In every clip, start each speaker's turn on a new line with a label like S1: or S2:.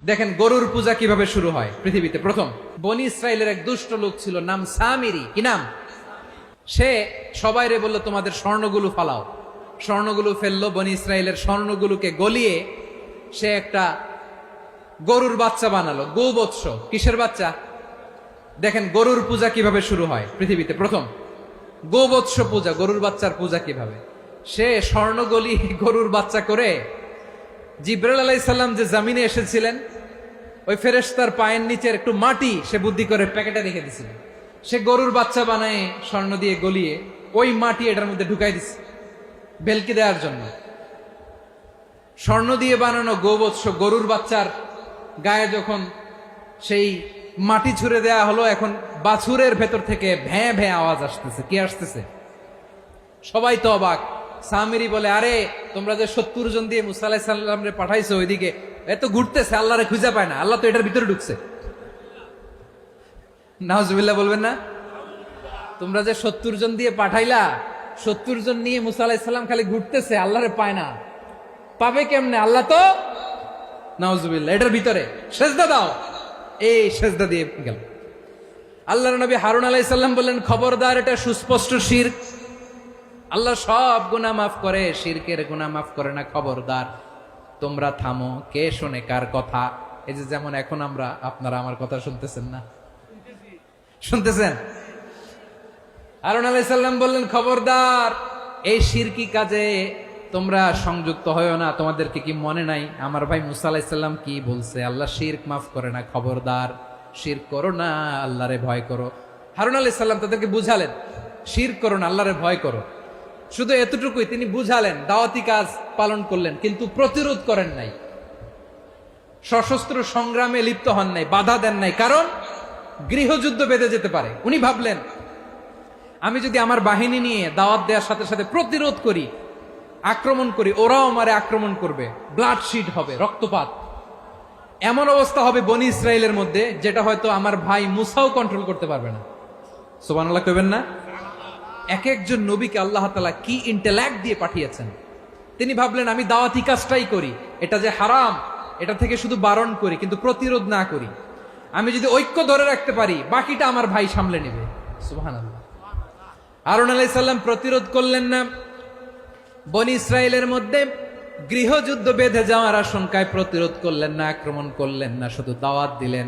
S1: দেখেন গরুর পূজা কিভাবে শুরু হয় পৃথিবীতে প্রথম। বনি ইসরায়েলের এক দুষ্ট লোক ছিল, নাম সামিরি। কি নাম? সে সবাইরে বলল তোমাদের স্বর্ণগুলো ফালাও। স্বর্ণগুলো ফেললো, বনি ইসরায়েলের স্বর্ণগুলোকে গলিয়ে সে একটা গরুর বাচ্চা বানালো। গোবৎস। কিসের বাচ্চা? দেখেন গরুর পূজা কিভাবে শুরু হয় পৃথিবীতে প্রথম। গোবৎস পূজা, গরুর বাচ্চার পূজা কিভাবে। সে স্বর্ণ গলি গরুর বাচ্চা করে জিব্রাইল আলাইহিস সালাম যে জামিনে এসেছিলেন, ওই ফেরেশতার পায়ের নিচের একটু মাটি সে বুদ্ধি করে প্যাকেটে রেখে দিছিল। সে গরুর বাচ্চা বানায় স্বর্ণ দিয়ে গলিয়ে ওই মাটি এটার মধ্যে ঢুকাই দিছে বেলকি দেওয়ার জন্য। স্বর্ণ দিয়ে বানানো গোবৎস গরুর বাচ্চার গায়ে যখন সেই মাটি ছুঁড়ে দেয়া হলো, এখন বাছুরের ভেতর থেকে ভ্যাঁ ভ্যাঁ আওয়াজ আসতেছে। কি আসতেছে? সবাই তো অবাক। সামিরি বলে, আরে তোমরা যে 70 জন দিয়ে মুসা আলাইহিস সালাম রে পাঠাইছো ওইদিকে, এত ঘুরতেছে, আল্লাহরে খুঁজে পায় না, আল্লাহ তো এটার ভিতরে ঢুকছে। নাউজুবিল্লাহ বলবেন না? তোমরা যে 70 জন দিয়ে পাঠাইলা, 70 জন নিয়ে মুসা আলাইহিস সালাম খালি ঘুরতেছে, আল্লাহরে পায় না। পাবে কেমনে? আল্লাহ তো, নাউজুবিল্লাহ, এটার ভিতরে সেজদা দাও। এই সেজদা দিয়ে গেল। আল্লাহর নবী হারুন আলাইহিস সালাম বললেন, খবরদার, এটা সুস্পষ্ট শিরক। আল্লাহ সব গুনাহ মাফ করে, শিরকের গুনাহ মাফ করে না। খবরদার, তোমরা থামো। কে শোনে কার কথা? এই যে যেমন এখন আপনারা আমার কথা শুনতেছেন না? শুনতেছেন? হারুন আলাইহিস সালাম বললেন, খবরদার, এই শিরকি কাজে তোমরা সংযুক্ত হয়ো না। তোমাদেরকে কি মনে নাই আমার ভাই মুসা আলাইহিস সালাম কি বলছে? আল্লাহ শিরক মাফ করে না। খবরদার, শিরক করো না, আল্লাহরে ভয় করো। হারুন আলাইহিস সালাম তাদেরকে বুঝালেন, শিরক করো না, আল্লাহরে ভয় করো। শুধু এতটুকুই তিনি বুঝালেন, দাওয়াতি কাজ পালন করলেন, কিন্তু প্রতিরোধ করেন নাই, সশস্ত্র সংগ্রামে লিপ্ত হন নাই, বাধা দেন নাই। কারণ গৃহযুদ্ধ বেঁধে যেতে পারে। উনি ভাবলেন, আমি যদি আমার বাহিনী নিয়ে দাওয়াত দেওয়ার সাথে সাথে প্রতিরোধ করি, আক্রমণ করি, ওরাও আমারে আক্রমণ করবে, ব্লাডশিড হবে, রক্তপাত। এমন অবস্থা হবে বনি ইসরায়েলের মধ্যে, যেটা হয়তো আমার ভাই মুসাও কন্ট্রোল করতে পারবে না। সুবহানাল্লাহ কইবেন না? এক একজন নবীকে আল্লাহ তাআলা কি ইন্টেলেক্ট দিয়ে পাঠিয়েছেন। তিনি ভাবলেন, আমি দাওয়াতি কাজটাই করি, এটা যে হারাম এটা থেকে শুধু বারণ করি, কিন্তু প্রতিরোধ না করি। আমি যদি ঐক্য ধরে রাখতে পারি, বাকিটা আমার ভাই সামলে নেবে। সুবহানাল্লাহ। হারুন আলাইহিস সালাম প্রতিরোধ করলেন না। বনি ইসরায়েলের মধ্যে গৃহযুদ্ধ বেঁধে যাওয়ার আশঙ্কায় প্রতিরোধ করলেন না, আক্রমণ করলেন না, শুধু দাওয়াত দিলেন।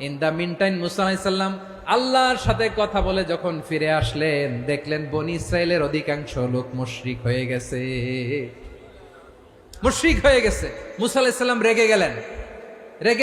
S1: ইন দা মিন টাইম মুসা আলাইহিস সালাম আল্লাহর সাথে কথা বলে যখন ফিরে আসলেন, দেখলেন বনি ইসরায়েলের অধিকাংশ লোক মুশরিক হয়ে গেছে। মুশরিক হয়ে গেছে। মুসা আলাইহিস সালাম রেগে গেলেন।